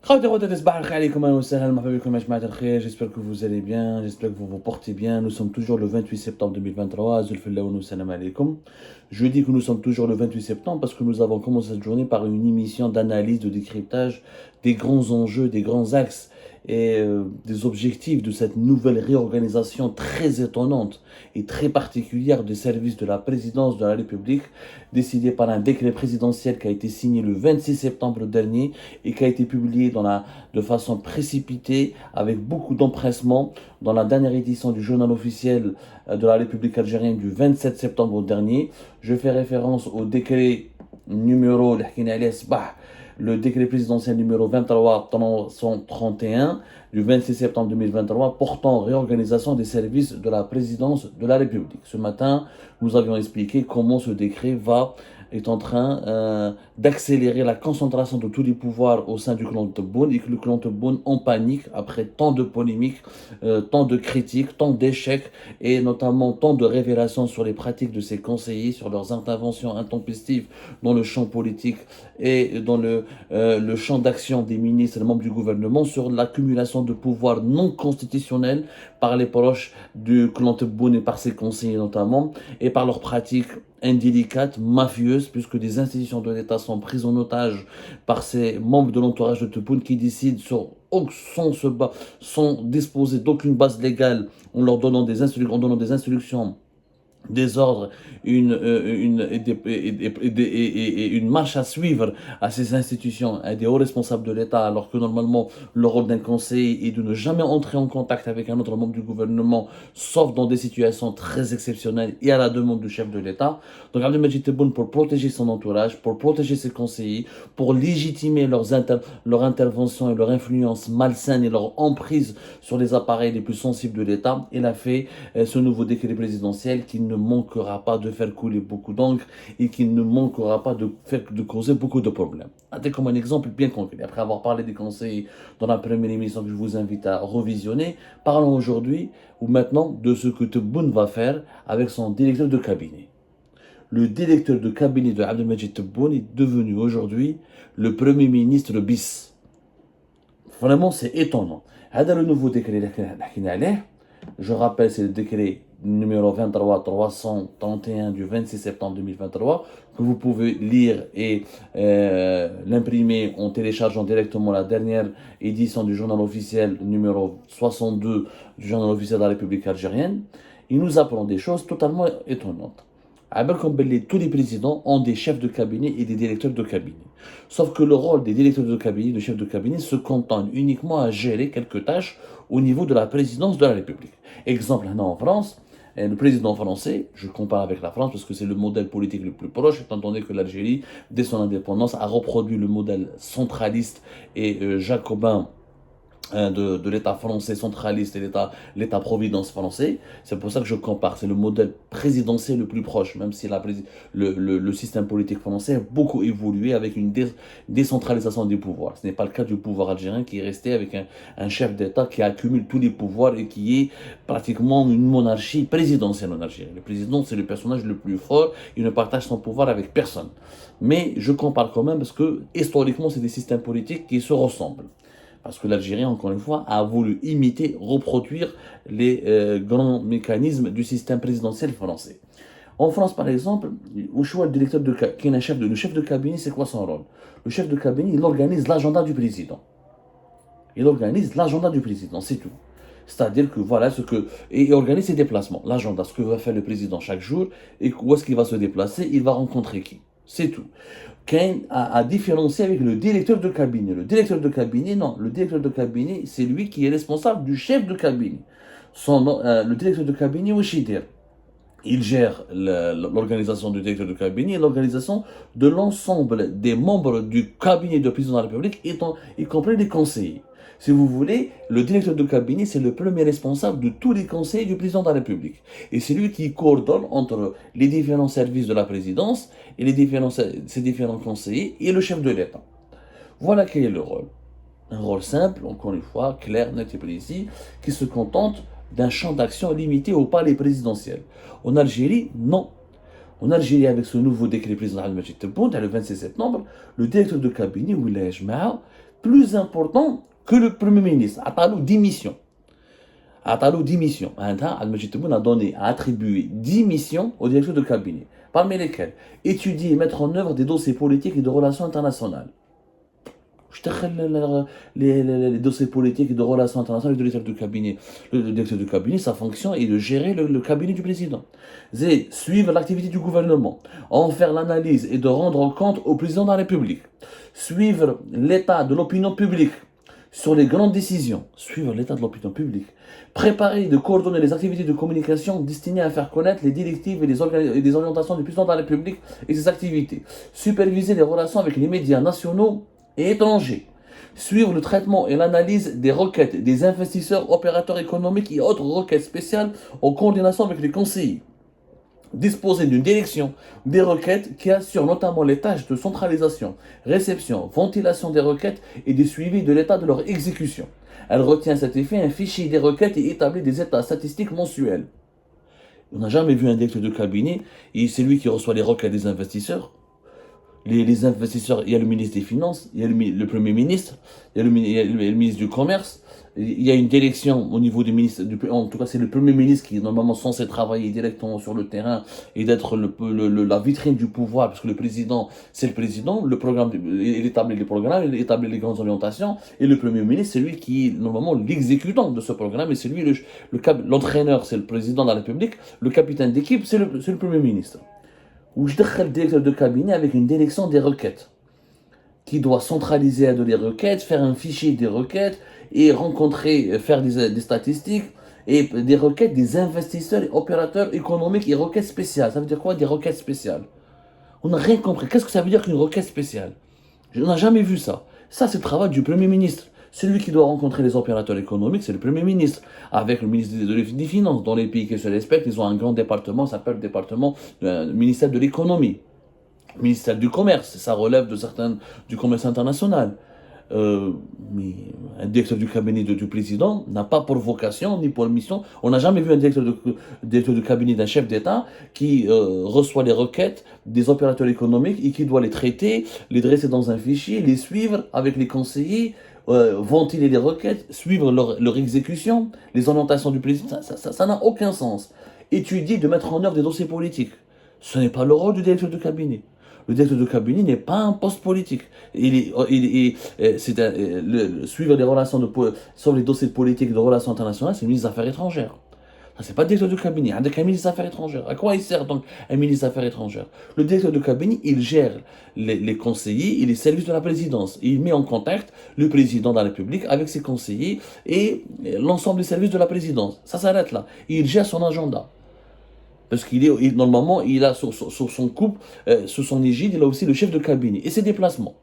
J'espère que vous allez bien, j'espère que vous vous portez bien. Nous sommes toujours le 28 septembre 2023. Je dis que nous sommes toujours le 28 septembre parce que nous avons commencé cette journée par une émission d'analyse, de décryptage des grands enjeux, des grands axes et des objectifs de cette nouvelle réorganisation très étonnante et très particulière des services de la présidence de la République, décidée par un décret présidentiel qui a été signé le 26 septembre dernier et qui a été publié de façon précipitée, avec beaucoup d'empressement, dans la dernière édition du journal officiel de la République algérienne du 27 septembre dernier. Je fais référence au décret numéro le décret présidentiel numéro 23-331 du 26 septembre 2023 portant réorganisation des services de la présidence de la République. Ce matin, nous avions expliqué comment ce décret est en train d'accélérer la concentration de tous les pouvoirs au sein du clan Tebboune et que le clan Tebboune en panique après tant de polémiques, tant de critiques, tant d'échecs et notamment tant de révélations sur les pratiques de ses conseillers, sur leurs interventions intempestives dans le champ politique et dans le champ d'action des ministres et des membres du gouvernement, sur l'accumulation de pouvoirs non constitutionnels par les proches du clan Tebboune et par ses conseillers notamment, et par leurs pratiques indélicates, mafieuses, puisque des institutions de l'État sont prises en otage par ces membres de l'entourage de Tebboune qui décident sans disposer d'aucune base légale, en leur donnant des instructions, des ordres, une marche à suivre à ces institutions, à des hauts responsables de l'État, alors que normalement le rôle d'un conseiller est de ne jamais entrer en contact avec un autre membre du gouvernement, sauf dans des situations très exceptionnelles et à la demande du chef de l'État. Donc Abdelmadjid Tebboune, pour protéger son entourage, pour protéger ses conseillers, pour légitimer leur intervention et leur influence malsaine et leur emprise sur les appareils les plus sensibles de l'État, il a fait ce nouveau décret présidentiel qui ne manquera pas de faire couler beaucoup d'encre et qui ne manquera pas de causer beaucoup de problèmes. Comme un exemple bien concret. Après avoir parlé des conseils dans la première émission que je vous invite à revisionner, parlons aujourd'hui ou maintenant de ce que Tebboune va faire avec son directeur de cabinet. Le directeur de cabinet de Abdelmadjid Tebboune est devenu aujourd'hui le premier ministre bis. Vraiment, c'est étonnant. Dans le nouveau décret, je rappelle, c'est le décret numéro 23-331 du 26 septembre 2023, que vous pouvez lire et l'imprimer en téléchargeant directement la dernière édition du journal officiel numéro 62 du journal officiel de la République algérienne. Il nous apprend des choses totalement étonnantes. Tous les présidents ont des chefs de cabinet et des directeurs de cabinet. Sauf que le rôle des directeurs de cabinet, de chefs de cabinet, se cantonne uniquement à gérer quelques tâches au niveau de la présidence de la République. Exemple, en France, le président français, je compare avec la France parce que c'est le modèle politique le plus proche, étant donné que l'Algérie, dès son indépendance, a reproduit le modèle centraliste et jacobin de l'État français centraliste et l'État-providence français. C'est pour ça que je compare. C'est le modèle présidentiel le plus proche, même si le système politique français a beaucoup évolué avec une décentralisation des pouvoirs. Ce n'est pas le cas du pouvoir algérien qui est resté avec un chef d'État qui accumule tous les pouvoirs et qui est pratiquement une monarchie présidentielle en Algérie. Le président, c'est le personnage le plus fort. Il ne partage son pouvoir avec personne. Mais je compare quand même parce que historiquement, c'est des systèmes politiques qui se ressemblent. Parce que l'Algérie, encore une fois, a voulu imiter, reproduire les grands mécanismes du système présidentiel français. En France, par exemple, au choix du directeur qui est le chef de cabinet, c'est quoi son rôle? Le chef de cabinet, il organise l'agenda du président. Il organise l'agenda du président, c'est tout. C'est-à-dire que voilà et il organise ses déplacements. L'agenda, ce que va faire le président chaque jour et où est-ce qu'il va se déplacer, il va rencontrer qui. C'est tout. Kane a différencié avec le directeur de cabinet. Le directeur de cabinet, non. Le directeur de cabinet, c'est lui qui est responsable du chef de cabinet. Le directeur de cabinet, Ouchidir, il gère l'organisation du directeur de cabinet et l'organisation de l'ensemble des membres du cabinet de président de la République, y compris les conseillers. Si vous voulez, le directeur de cabinet, c'est le premier responsable de tous les conseils du président de la République. Et c'est lui qui coordonne entre les différents services de la présidence et ses différents conseillers et le chef de l'État. Voilà quel est le rôle. Un rôle simple, encore une fois, clair, net et précis, qui se contente d'un champ d'action limité au palais présidentiel. En Algérie, non. En Algérie, avec ce nouveau décret présidentiel Abdelmadjid Tebboune, le 26 septembre, le directeur de cabinet, Wilaya Jma'a, plus important que le Premier ministre. Atalou 10 missions. Atalou 10 missions. Al-Majid Tebboune a attribué 10 missions au directeur de cabinet, parmi lesquelles étudier et mettre en œuvre des dossiers politiques et de relations internationales. Je te les dossiers politiques et de relations internationales du directeur de cabinet. Le directeur de cabinet, sa fonction est de gérer le cabinet du président. C'est suivre l'activité du gouvernement, en faire l'analyse et de rendre compte au président de la République. Suivre l'état de l'opinion publique sur les grandes décisions. Suivre l'état de l'opinion publique. Préparer et de coordonner les activités de communication destinées à faire connaître les directives et les orientations du président de la République et ses activités. Superviser les relations avec les médias nationaux et étrangers. Suivre le traitement et l'analyse des requêtes des investisseurs, opérateurs économiques et autres requêtes spéciales en coordination avec les conseillers. Disposer d'une direction des requêtes qui assure notamment les tâches de centralisation, réception, ventilation des requêtes et des suivis de l'état de leur exécution. Elle retient à cet effet un fichier des requêtes et établit des états statistiques mensuels. On n'a jamais vu un directeur de cabinet, et c'est lui qui reçoit les requêtes des investisseurs. Les investisseurs, il y a le ministre des Finances, il y a le Premier ministre, il y a le ministre du Commerce, il y a une direction au niveau du ministre, en tout cas c'est le Premier ministre qui est normalement censé travailler directement sur le terrain et d'être la vitrine du pouvoir, parce que le président, c'est le président, le programme, il établit les programmes, il établit les grandes orientations, et le Premier ministre, c'est lui qui est normalement l'exécutant de ce programme, et c'est lui l'entraîneur, c'est le président de la République, le capitaine d'équipe, c'est le Premier ministre. Où je décris le directeur de cabinet avec une direction des requêtes, qui doit centraliser les requêtes, faire un fichier des requêtes, et faire des statistiques, et des requêtes des investisseurs et opérateurs économiques et requêtes spéciales. Ça veut dire quoi, des requêtes spéciales? On n'a rien compris. Qu'est-ce que ça veut dire qu'une requête spéciale? On n'a jamais vu ça. Ça, c'est le travail du Premier ministre. Celui qui doit rencontrer les opérateurs économiques, c'est le Premier ministre, avec le ministre des Finances. Dans les pays qui se respectent, ils ont un grand département, ça s'appelle le département ministère de l'économie, ministère du commerce, ça relève du commerce international. Mais un directeur du cabinet du président n'a pas pour vocation ni pour mission. On n'a jamais vu un directeur de cabinet d'un chef d'État qui reçoit les requêtes des opérateurs économiques et qui doit les traiter, les dresser dans un fichier, les suivre avec les conseillers, ventiler les requêtes, suivre leur exécution, les orientations du président. Ça n'a aucun sens. Étudier, de mettre en œuvre des dossiers politiques. Ce n'est pas le rôle du directeur de cabinet. Le directeur de cabinet n'est pas un poste politique. Suivre les relations sur les dossiers politiques de relations internationales, c'est le ministre des Affaires étrangères. Ça, c'est pas le directeur de cabinet. Un ministre des Affaires étrangères. À quoi il sert donc un ministre des Affaires étrangères? Le directeur de cabinet, il gère les conseillers et les services de la présidence. Il met en contact le président de la République avec ses conseillers et l'ensemble des services de la présidence. Ça s'arrête là. Il gère son agenda. Parce normalement, il a sur son couple, sous son égide, il a aussi le chef de cabinet. Et ses déplacements.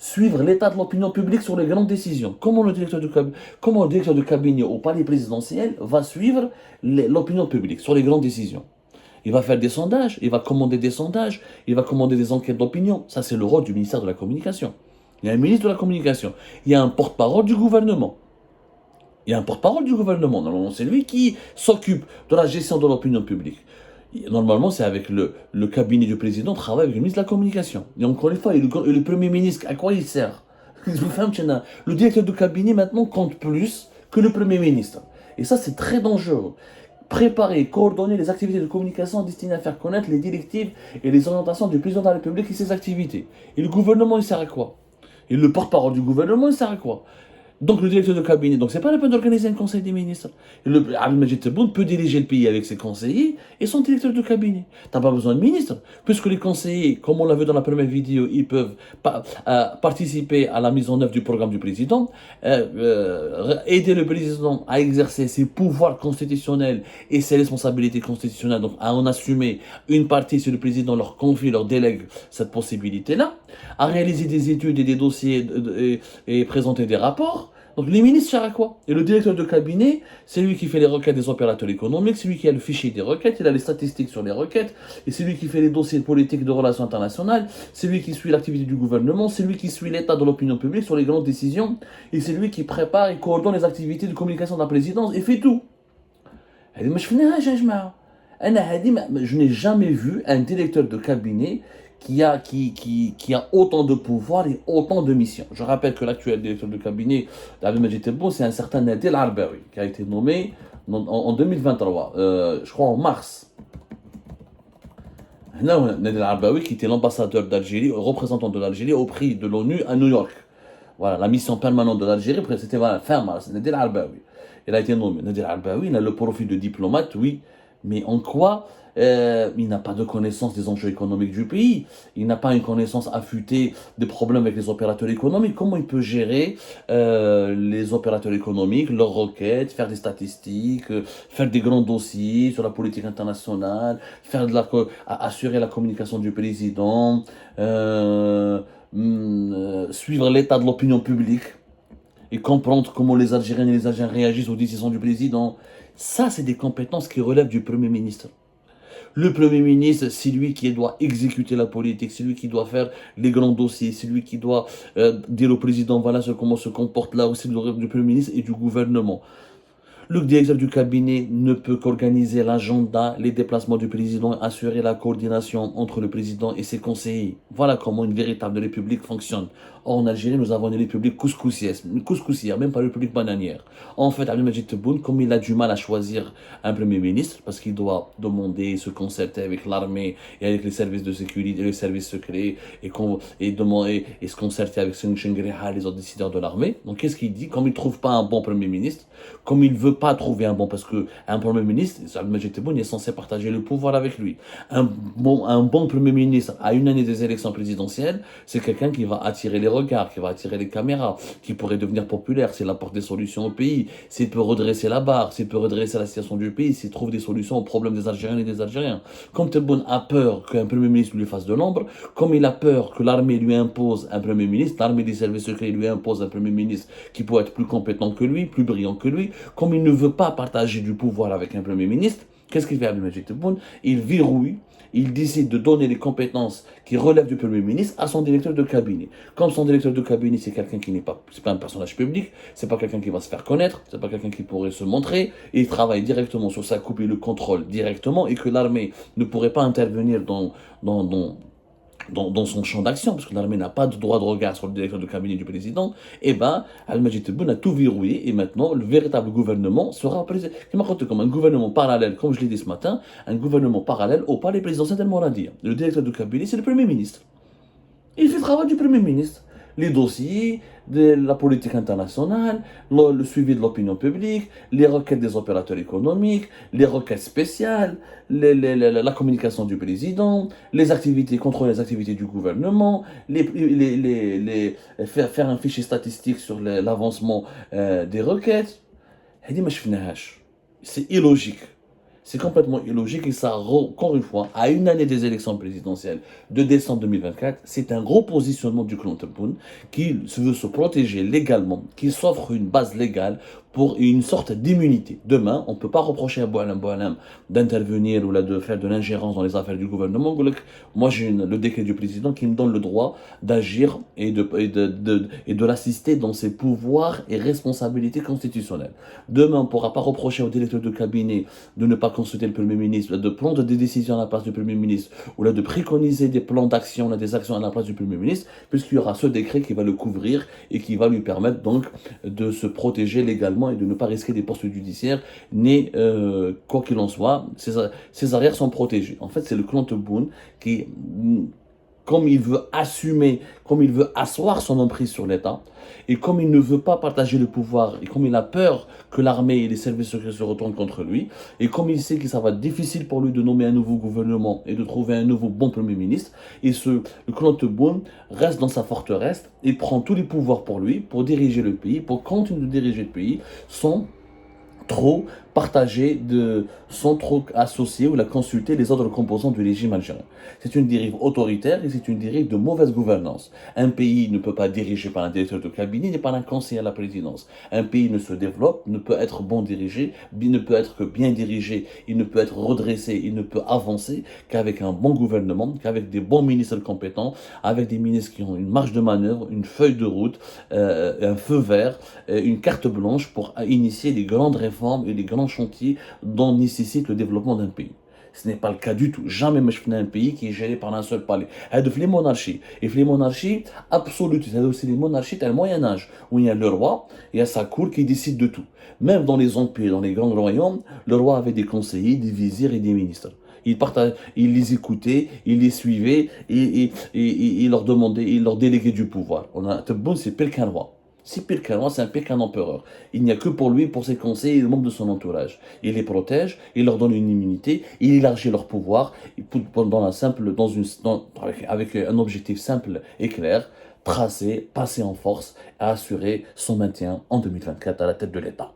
Suivre l'état de l'opinion publique sur les grandes décisions. Comment le directeur de cabinet au palais présidentiel va suivre l'opinion publique sur les grandes décisions? Il va faire des sondages, il va commander des sondages, il va commander des enquêtes d'opinion. Ça, c'est le rôle du ministère de la Communication. Il y a un ministre de la Communication. Il y a un porte-parole du gouvernement. Il y a un porte-parole du gouvernement. Normalement, c'est lui qui s'occupe de la gestion de l'opinion publique. Normalement, c'est avec le cabinet du président, travaille avec le ministre de la Communication. Et encore une fois, le Premier ministre, à quoi il sert? Le directeur de cabinet, maintenant, compte plus que le Premier ministre. Et ça, c'est très dangereux. Préparer, coordonner les activités de communication destinées à faire connaître les directives et les orientations du président de la République et ses activités. Et le gouvernement, il sert à quoi? Et le porte-parole du gouvernement, il sert à quoi? Donc le directeur de cabinet, donc c'est pas la peine d'organiser un conseil des ministres. Al-Majid Tebboune peut diriger le pays avec ses conseillers et son directeur de cabinet. T'as pas besoin de ministre, puisque les conseillers, comme on l'a vu dans la première vidéo, ils peuvent participer à la mise en œuvre du programme du président, aider le président à exercer ses pouvoirs constitutionnels et ses responsabilités constitutionnelles, donc à en assumer une partie si le président leur confie, leur délègue cette possibilité-là, à réaliser des études et des dossiers et présenter des rapports. Donc les ministres servent à quoi? Et le directeur de cabinet, c'est lui qui fait les requêtes des opérateurs économiques, c'est lui qui a le fichier des requêtes, il a les statistiques sur les requêtes, et c'est lui qui fait les dossiers politiques de relations internationales, c'est lui qui suit l'activité du gouvernement, c'est lui qui suit l'état de l'opinion publique sur les grandes décisions, et c'est lui qui prépare et coordonne les activités de communication de la présidence, et fait tout. Je n'ai jamais vu un directeur de cabinet qui a autant de pouvoir et autant de missions. Je rappelle que l'actuel directeur de cabinet d'Abdelmajid Tebboune, c'est un certain Nadir Arbaoui, qui a été nommé en 2023, je crois en mars. Nadir Arbaoui, qui était l'ambassadeur d'Algérie, représentant de l'Algérie au prix de l'ONU à New York. Voilà, la mission permanente de l'Algérie, c'était fin mars, Nadir Arbaoui. Il a été nommé. Nadir Arbaoui, il a le profil de diplomate, oui, mais en quoi il n'a pas de connaissance des enjeux économiques du pays, il n'a pas une connaissance affûtée des problèmes avec les opérateurs économiques. Comment il peut gérer les opérateurs économiques, leurs requêtes, faire des statistiques, faire des grands dossiers sur la politique internationale, assurer la communication du président, suivre l'état de l'opinion publique et comprendre comment les Algériennes et les Algériens réagissent aux décisions du président. Ça, c'est des compétences qui relèvent du Premier ministre. Le Premier ministre, c'est lui qui doit exécuter la politique, c'est lui qui doit faire les grands dossiers, c'est lui qui doit dire au président, voilà comment se comporte là aussi du Premier ministre et du gouvernement. Le directeur du cabinet ne peut qu'organiser l'agenda, les déplacements du président, assurer la coordination entre le président et ses conseillers. Voilà comment une véritable république fonctionne. Or, en Algérie, nous avons une république couscoussière, même pas une république bananière. En fait, Abdelmajid Tebboune, comme il a du mal à choisir un premier ministre, parce qu'il doit demander, se concerter avec l'armée et avec les services de sécurité, les services secrets, et se concerter avec Senghengriha, les autres décideurs de l'armée. Donc, qu'est-ce qu'il dit? Comme il ne trouve pas un bon premier ministre, comme il ne veut pas trouver un bon, parce qu'un premier ministre, Abdelmajid Tebboune est censé partager le pouvoir avec lui. Un bon premier ministre à une année des élections présidentielles, c'est quelqu'un qui va attirer les regards, qui va attirer les caméras, qui pourrait devenir populaire s'il apporte des solutions au pays, s'il peut redresser la barre, s'il peut redresser la situation du pays, s'il trouve des solutions aux problèmes des Algériens et des Algériens. Comme Tebboune a peur qu'un premier ministre lui fasse de l'ombre, comme il a peur que l'armée lui impose un premier ministre, l'armée des services secrets lui impose un premier ministre qui pourrait être plus compétent que lui, plus brillant que lui, comme il ne veut pas partager du pouvoir avec un premier ministre, qu'est-ce qu'il fait Abdelmajid Tebboune? Il verrouille, il décide de donner les compétences qui relèvent du Premier ministre à son directeur de cabinet. Comme son directeur de cabinet, c'est quelqu'un qui n'est pas, c'est pas un personnage public, c'est pas quelqu'un qui va se faire connaître, c'est pas quelqu'un qui pourrait se montrer, et il travaille directement sur sa coupe et le contrôle directement, et que l'armée ne pourrait pas intervenir dans son champ d'action, parce que l'armée n'a pas de droit de regard sur le directeur de cabinet du président, et ben, Abdelmajid Tebboune a tout verrouillé, et maintenant, le véritable gouvernement sera comme un gouvernement parallèle, comme je l'ai dit ce matin, un gouvernement parallèle au palais présidentiel d'El Moradiya. Le directeur de cabinet, c'est le Premier ministre. Il fait le travail du Premier ministre. Les dossiers de la politique internationale, le suivi de l'opinion publique, les requêtes des opérateurs économiques, les requêtes spéciales, la communication du président, les activités, contrôler les activités du gouvernement, faire un fichier statistique sur l'avancement des requêtes. C'est illogique. C'est complètement illogique et ça, encore une fois, à une année des élections présidentielles de décembre 2024, c'est un gros positionnement du clan Tebboune qui veut se protéger légalement, qui s'offre une base légale pour une sorte d'immunité. Demain, on ne peut pas reprocher à Boualem d'intervenir ou là, de faire de l'ingérence dans les affaires du gouvernement. Moi, j'ai le décret du président qui me donne le droit d'agir et de l'assister dans ses pouvoirs et responsabilités constitutionnelles. Demain, on ne pourra pas reprocher au directeur de cabinet de ne pas consulter le Premier ministre, de prendre des décisions à la place du Premier ministre, ou là de préconiser des plans d'action, des actions à la place du Premier ministre, puisqu'il y aura ce décret qui va le couvrir et qui va lui permettre donc de se protéger légalement et de ne pas risquer des poursuites judiciaires, ni quoi qu'il en soit, ses arrières sont protégées. En fait, c'est le clan Tebboune qui, comme il veut assumer, comme il veut asseoir son emprise sur l'État, et comme il ne veut pas partager le pouvoir, et comme il a peur que l'armée et les services secrets se retournent contre lui, et comme il sait que ça va être difficile pour lui de nommer un nouveau gouvernement et de trouver un nouveau bon Premier ministre, le clan Tebboune reste dans sa forteresse et prend tous les pouvoirs pour lui, pour diriger le pays, pour continuer de diriger le pays, sans trop partager, sans trop associer ou la consulter les autres composants du régime algérien. C'est une dérive autoritaire et c'est une dérive de mauvaise gouvernance. Un pays ne peut pas diriger par un directeur de cabinet ni par un conseiller à la présidence. Un pays ne se développe, ne peut être bon dirigé, ne peut être que bien dirigé, il ne peut être redressé, il ne peut avancer qu'avec un bon gouvernement, qu'avec des bons ministres compétents, avec des ministres qui ont une marge de manœuvre, une feuille de route, un feu vert, une carte blanche pour initier les grandes réformes et les grands chantiers dont nécessite le développement d'un pays. Ce n'est pas le cas du tout. Jamais je connais un pays qui est géré par un seul palais. Les monarchies. Et les monarchies absolues, c'est aussi les monarchies du Moyen-Âge, où il y a le roi et à sa cour qui décide de tout. Même dans les empires, dans les grands royaumes, le roi avait des conseillers, des vizirs et des ministres. Il les écoutait, il les suivait, il leur demandait, il leur déléguait du pouvoir. Tebboune, c'est pire qu'un roi. C'est pire qu'un roi, c'est un pire qu'un empereur. Il n'y a que pour lui, pour ses conseillers et les membres de son entourage. Il les protège, il leur donne une immunité, il élargit leur pouvoir dans la simple, avec un objectif simple et clair, tracer, passer en force, à assurer son maintien en 2024 à la tête de l'État.